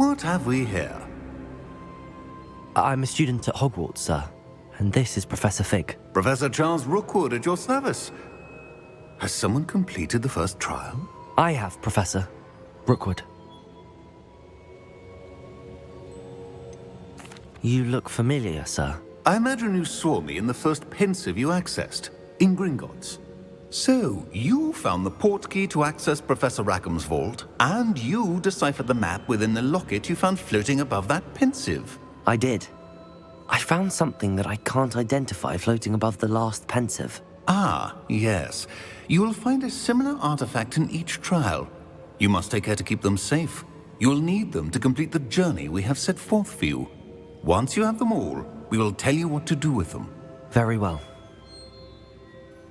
What have we here? I'm a student at Hogwarts, sir. And this is Professor Fig. Professor Charles Rookwood at your service. Has someone completed the first trial? I have, Professor Rookwood. You look familiar, sir. I imagine you saw me in the first pensive you accessed, in Gringotts. So, you found the portkey to access Professor Rackham's vault, and you deciphered the map within the locket you found floating above that pensive. I did. I found something that I can't identify floating above the last pensive. Ah, yes. You will find a similar artifact in each trial. You must take care to keep them safe. You will need them to complete the journey we have set forth for you. Once you have them all, we will tell you what to do with them. Very well.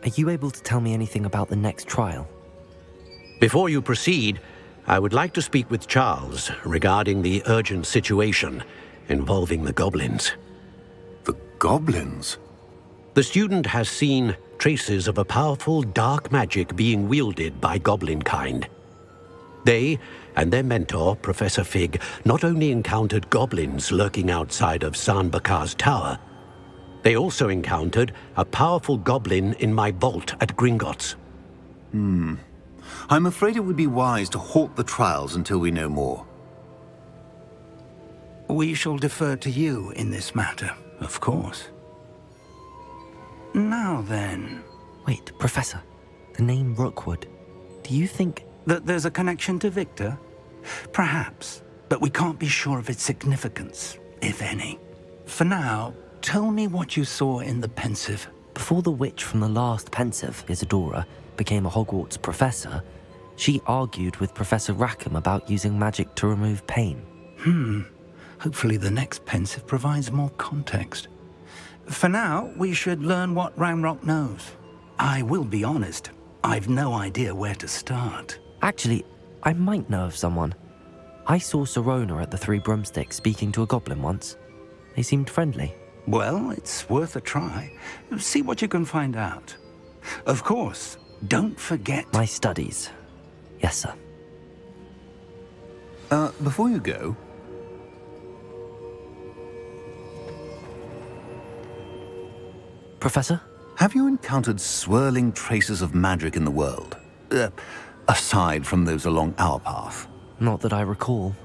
Are you able to tell me anything about the next trial? Before you proceed, I would like to speak with Charles regarding the urgent situation involving the goblins. The goblins? The student has seen traces of a powerful dark magic being wielded by goblin kind. They and their mentor, Professor Fig, not only encountered goblins lurking outside of San Bakar's tower, they also encountered a powerful goblin in my vault at Gringotts. I'm afraid it would be wise to halt the trials until we know more. We shall defer to you in this matter, of course. Now then... Wait, Professor. The name Rookwood. Do you think... that there's a connection to Victor? Perhaps, but we can't be sure of its significance, if any. For now, tell me what you saw in the pensive. Before the witch from the last pensive, Isadora, became a Hogwarts professor, she argued with Professor Rackham about using magic to remove pain. Hopefully the next pensive provides more context. For now, we should learn what Ranrock knows. I will be honest, I've no idea where to start. Actually, I might know of someone. I saw Sirona at the Three Broomsticks speaking to a goblin once. They seemed friendly. Well, it's worth a try. See what you can find out. Of course, don't forget... My studies. Yes, sir. Before you go... Professor? Have you encountered swirling traces of magic in the world? Aside from those along our path. Not that I recall.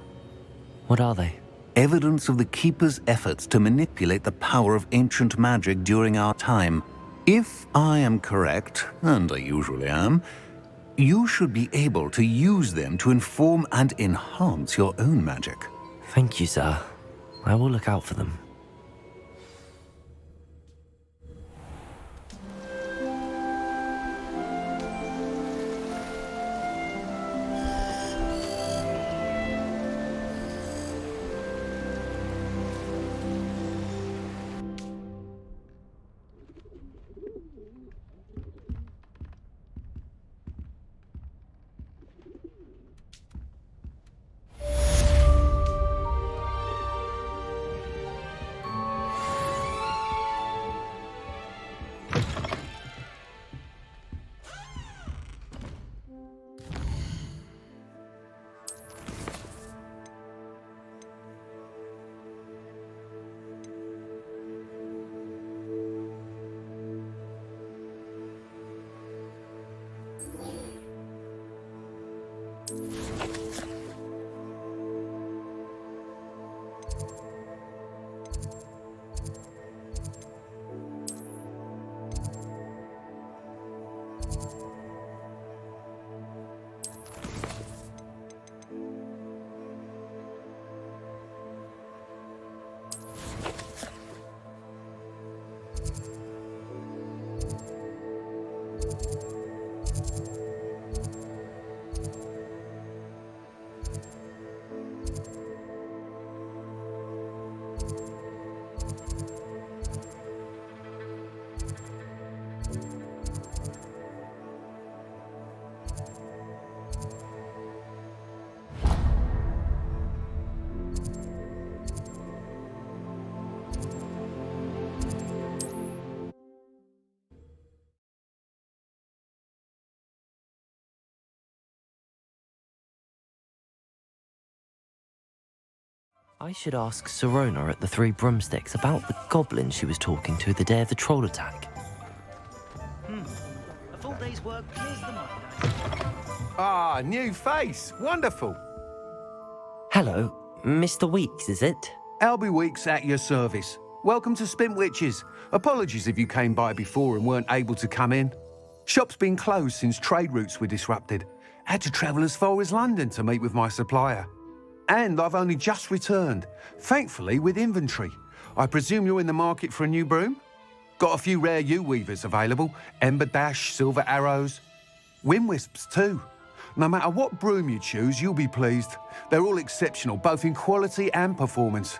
What are they? Evidence of the Keeper's efforts to manipulate the power of ancient magic during our time. If I am correct, and I usually am, you should be able to use them to inform and enhance your own magic. Thank you, sir. I will look out for them. I should ask Sirona at the Three Broomsticks about the goblin she was talking to the day of the troll attack. A full day's work clears the mind. Ah, new face. Wonderful. Hello, Mr. Weeks, is it? Albie Weeks at your service. Welcome to Spintwitches. Apologies if you came by before and weren't able to come in. Shop's been closed since trade routes were disrupted. Had to travel as far as London to meet with my supplier. And I've only just returned, thankfully with inventory. I presume you're in the market for a new broom? Got a few rare yew-weavers available. Ember Dash, Silver Arrows. Wind Wisps too. No matter what broom you choose, you'll be pleased. They're all exceptional, both in quality and performance.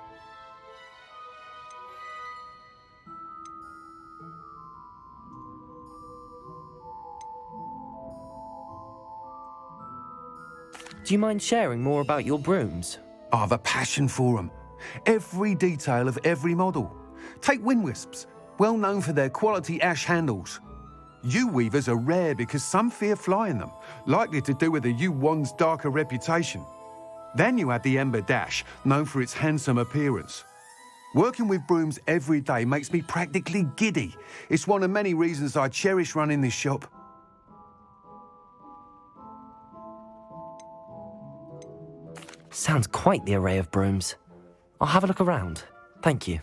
Do you mind sharing more about your brooms? I have a passion for them. Every detail of every model. Take Wind Wisps, well known for their quality ash handles. Yew weavers are rare because some fear flying them, likely to do with the yew wand's darker reputation. Then you have the Ember Dash, known for its handsome appearance. Working with brooms every day makes me practically giddy. It's one of many reasons I cherish running this shop. Sounds quite the array of brooms. I'll have a look around. Thank you.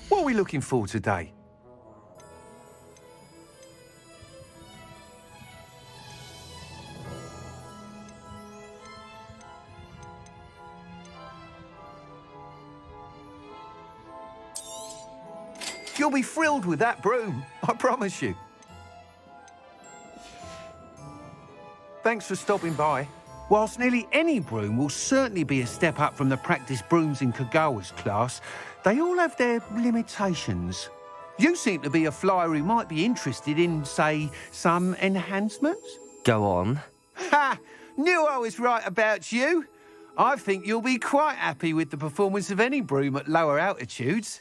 What are we looking for today? You'll be thrilled with that broom, I promise you. Thanks for stopping by. Whilst nearly any broom will certainly be a step up from the practice brooms in Kagawa's class, they all have their limitations. You seem to be a flyer who might be interested in, say, some enhancements? Go on. Ha! Knew I was right about you. I think you'll be quite happy with the performance of any broom at lower altitudes.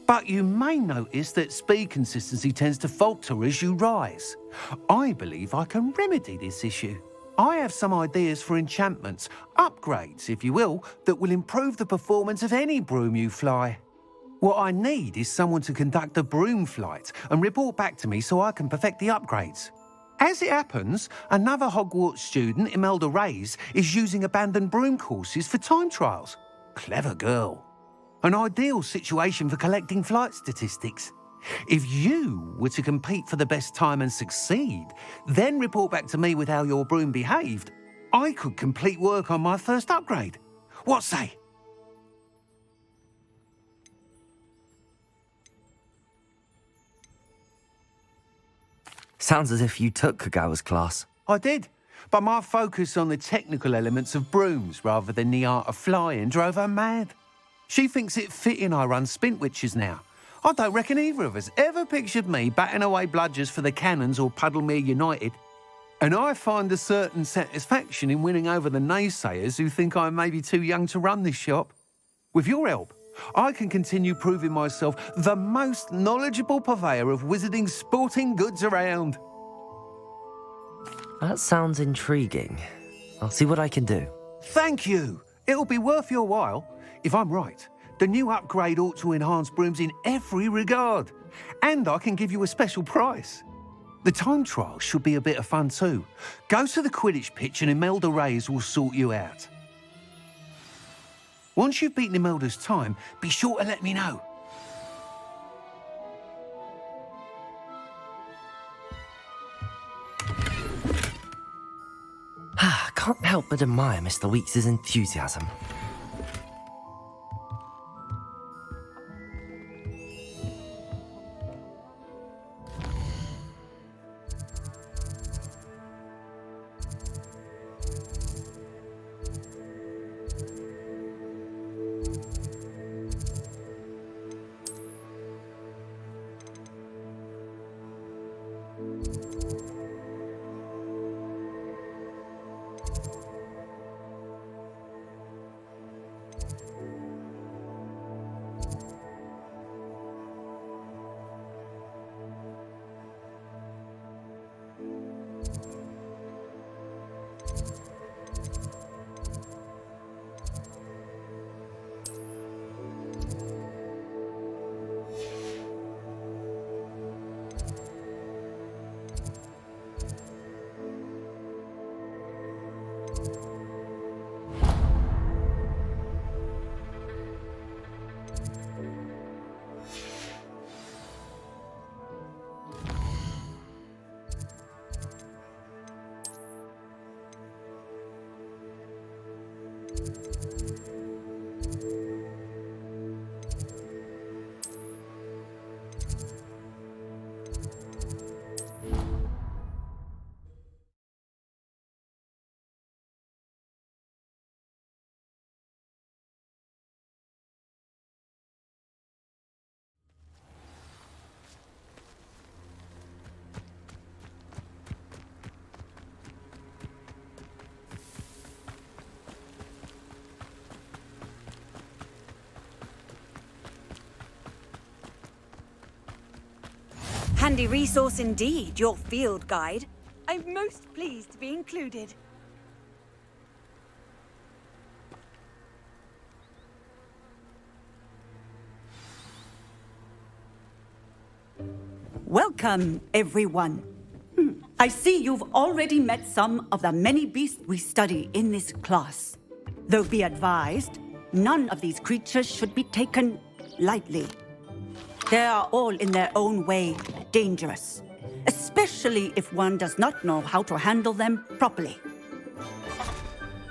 But you may notice that speed consistency tends to falter as you rise. I believe I can remedy this issue. I have some ideas for enchantments, upgrades, if you will, that will improve the performance of any broom you fly. What I need is someone to conduct a broom flight and report back to me so I can perfect the upgrades. As it happens, another Hogwarts student, Imelda Reyes, is using abandoned broom courses for time trials. Clever girl. An ideal situation for collecting flight statistics. If you were to compete for the best time and succeed, then report back to me with how your broom behaved, I could complete work on my first upgrade. What say? Sounds as if you took Kagawa's class. I did, but my focus on the technical elements of brooms rather than the art of flying drove her mad. She thinks it fitting I run Spintwitches now. I don't reckon either of us ever pictured me batting away bludgers for the Cannons or Puddlemere United. And I find a certain satisfaction in winning over the naysayers who think I'm maybe too young to run this shop. With your help, I can continue proving myself the most knowledgeable purveyor of wizarding sporting goods around. That sounds intriguing. I'll see what I can do. Thank you. It'll be worth your while. If I'm right, the new upgrade ought to enhance brooms in every regard. And I can give you a special price. The time trial should be a bit of fun too. Go to the Quidditch pitch and Imelda Reyes will sort you out. Once you've beaten Imelda's time, be sure to let me know. Can't help but admire Mr. Weeks' enthusiasm. Handy resource indeed, your field guide. I'm most pleased to be included. Welcome, everyone. I see you've already met some of the many beasts we study in this class. Though be advised, none of these creatures should be taken lightly. They are all in their own way dangerous, especially if one does not know how to handle them properly.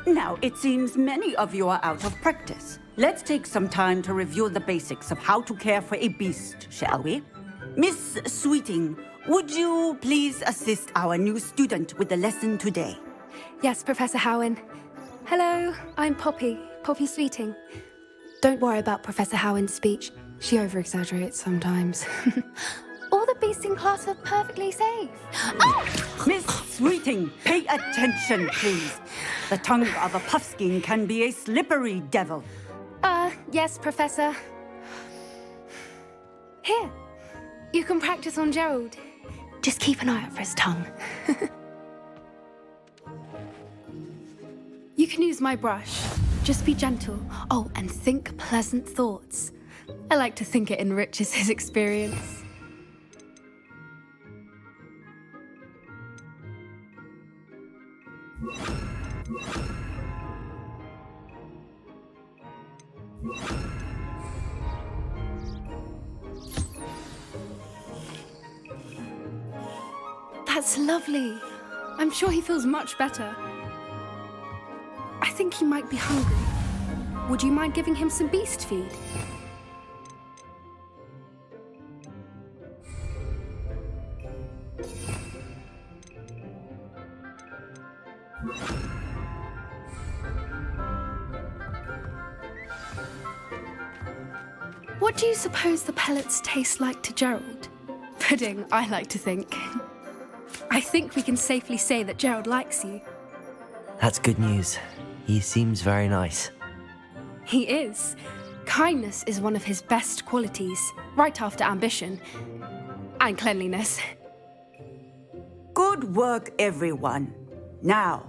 Now, it seems many of you are out of practice. Let's take some time to review the basics of how to care for a beast, shall we? Miss Sweeting, would you please assist our new student with the lesson today? Yes, Professor Howen. Hello, I'm Poppy Sweeting. Don't worry about Professor Howen's speech. She over-exaggerates sometimes. All the beasts in class are perfectly safe. Oh! Miss Sweeting, pay attention, please. The tongue of a puffskein can be a slippery devil. Yes, Professor. Here, you can practice on Gerald. Just keep an eye out for his tongue. You can use my brush. Just be gentle. Oh, and think pleasant thoughts. I like to think it enriches his experience. That's lovely. I'm sure he feels much better. I think he might be hungry. Would you mind giving him some beast feed? What do you suppose the pellets taste like to Gerald? Pudding, I like to think. I think we can safely say that Gerald likes you. That's good news. He seems very nice. He is. Kindness is one of his best qualities, right after ambition. And cleanliness. Good work, everyone. Now,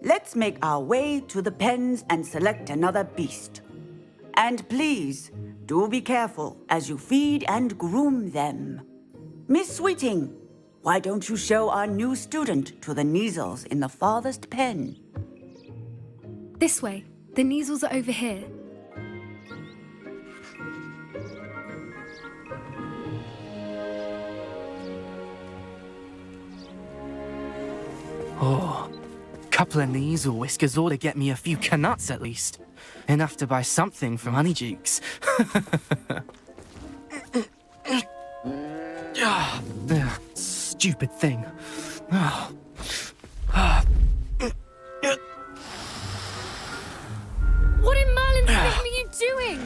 let's make our way to the pens and select another beast. And please, do be careful as you feed and groom them. Miss Sweeting, why don't you show our new student to the Neasels in the farthest pen? This way. The Neasels are over here. Oh, couple of Neasel whiskers ought to get me a few canuts at least. Enough to buy something from Honeydukes. Stupid thing. What in Merlin's name are you doing?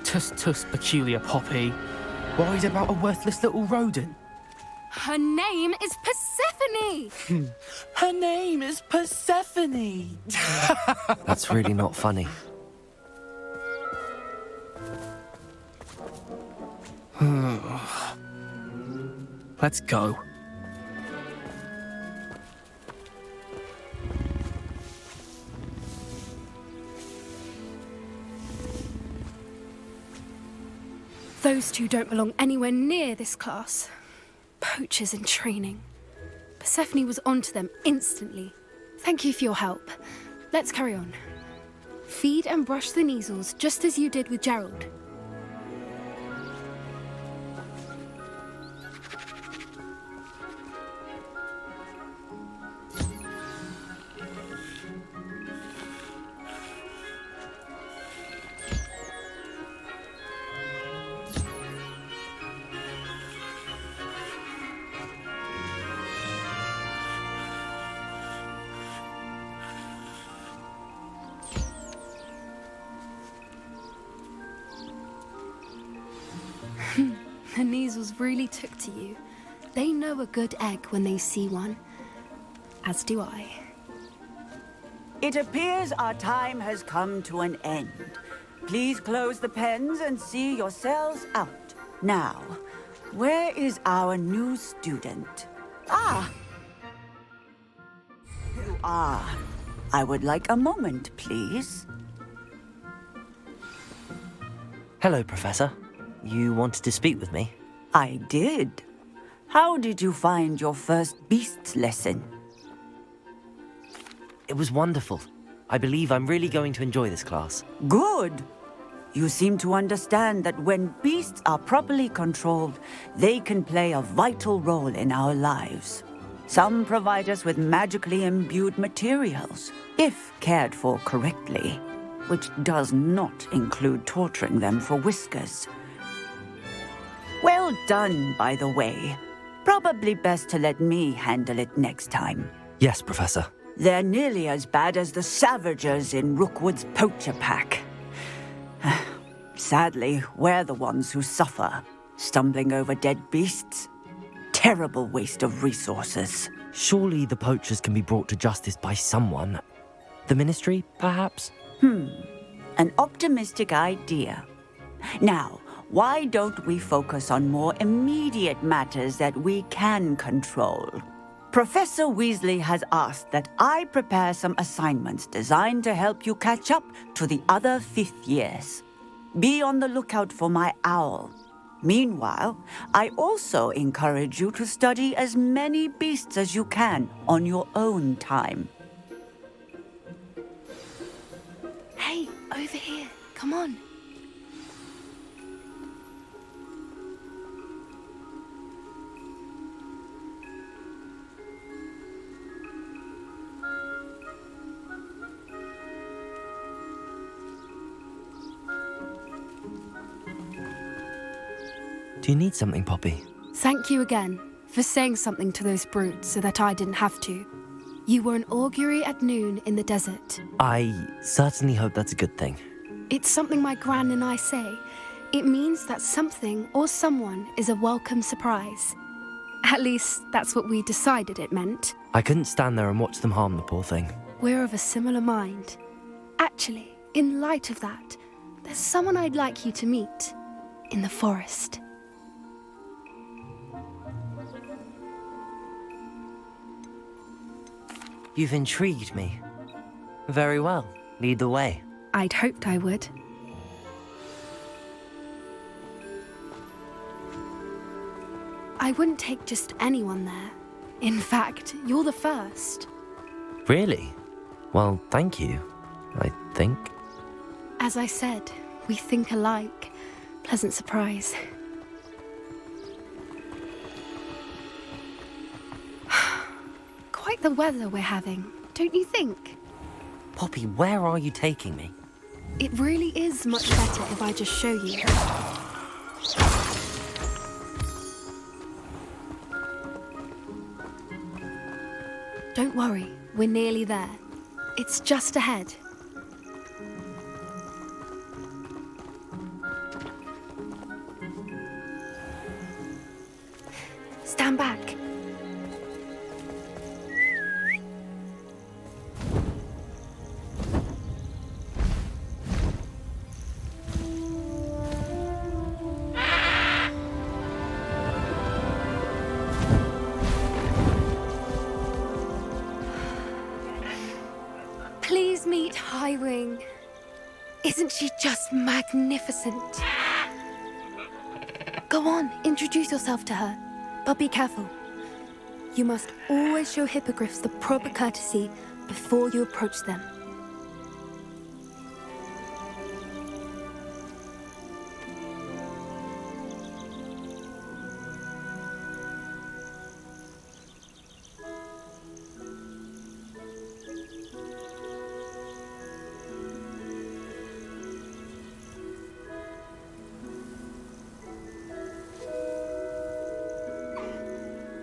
Tuss, peculiar Poppy. Worried about a worthless little rodent? Her name is Persephone! Her name is Persephone! That's really not funny. Let's go. Those two don't belong anywhere near this class. Poachers in training. Persephone was onto them instantly. Thank you for your help. Let's carry on. Feed and brush the Neasels just as you did with Gerald. The Neasels really took to you. They know a good egg when they see one. As do I. It appears our time has come to an end. Please close the pens and see yourselves out. Now, Where is our new student? Ah! You are. I would like a moment, please. Hello, Professor. You wanted to speak with me? I did. How did you find your first beasts lesson? It was wonderful. I believe I'm really going to enjoy this class. Good. You seem to understand that when beasts are properly controlled, they can play a vital role in our lives. Some provide us with magically imbued materials, if cared for correctly, which does not include torturing them for whiskers. Well done, by the way. Probably best to let me handle it next time. Yes, Professor. They're nearly as bad as the Savagers in Rookwood's poacher pack. Sadly, we're the ones who suffer, stumbling over dead beasts. Terrible waste of resources. Surely the poachers can be brought to justice by someone. The Ministry, perhaps? An optimistic idea. Now, why don't we focus on more immediate matters that we can control? Professor Weasley has asked that I prepare some assignments designed to help you catch up to the other fifth years. Be on the lookout for my owl. Meanwhile, I also encourage you to study as many beasts as you can on your own time. Hey, over here. Come on. Do you need something, Poppy? Thank you again for saying something to those brutes so that I didn't have to. You were an augury at noon in the desert. I certainly hope that's a good thing. It's something my gran and I say. It means that something or someone is a welcome surprise. At least, that's what we decided it meant. I couldn't stand there and watch them harm the poor thing. We're of a similar mind. Actually, in light of that, there's someone I'd like you to meet in the forest. You've intrigued me. Very well. Lead the way. I'd hoped I would. I wouldn't take just anyone there. In fact, you're the first. Really? Well, thank you, I think. As I said, we think alike. Pleasant surprise. Quite the weather we're having, don't you think? Poppy, where are you taking me? It really is much better if I just show you. Don't worry, we're nearly there. It's just ahead. Stand back. Please meet Highwing. Isn't she just magnificent? Go on, introduce yourself to her. But be careful. You must always show hippogriffs the proper courtesy before you approach them.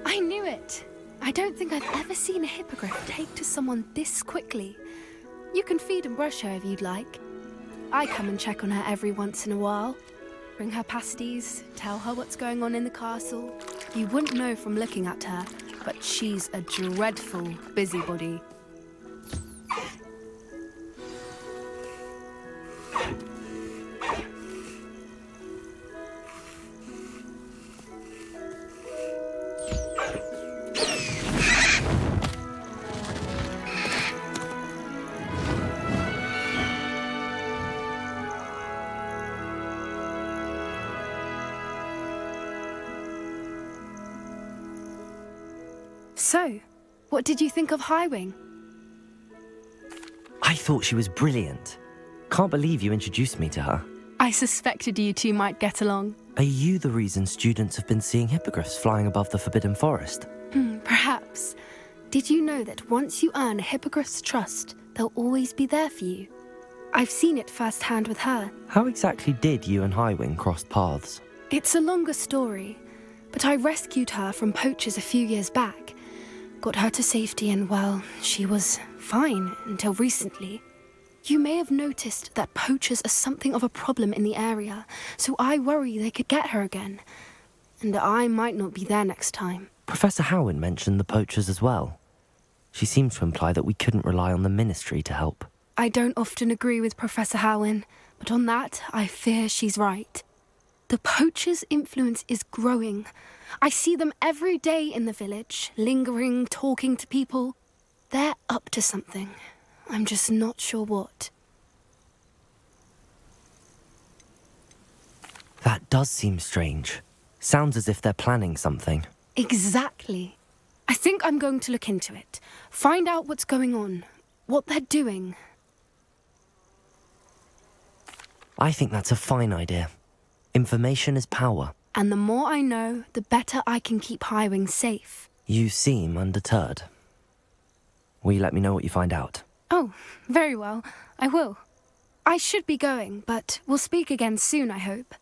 I knew it! I don't think I've ever seen a hippogriff take to someone this quickly. You can feed and brush her if you'd like. I come and check on her every once in a while. Bring her pasties, tell her what's going on in the castle. You wouldn't know from looking at her, but she's a dreadful busybody. So, what did you think of Highwing? I thought she was brilliant. Can't believe you introduced me to her. I suspected you two might get along. Are you the reason students have been seeing hippogriffs flying above the Forbidden Forest? Perhaps. Did you know that once you earn a hippogriff's trust, they'll always be there for you? I've seen it firsthand with her. How exactly did you and Highwing cross paths? It's a longer story, but I rescued her from poachers a few years back. Got her to safety and, well, she was fine until recently. You may have noticed that poachers are something of a problem in the area, so I worry they could get her again. And I might not be there next time. Professor Howin mentioned the poachers as well. She seemed to imply that we couldn't rely on the ministry to help. I don't often agree with Professor Howin, but on that, I fear she's right. The poachers' influence is growing. I see them every day in the village, lingering, talking to people. They're up to something. I'm just not sure what. That does seem strange. Sounds as if they're planning something. Exactly. I think I'm going to look into it. Find out what's going on, what they're doing. I think that's a fine idea. Information is power. And the more I know, the better I can keep Highwing safe. You seem undeterred. Will you let me know what you find out? Oh, very well. I will. I should be going, but we'll speak again soon, I hope.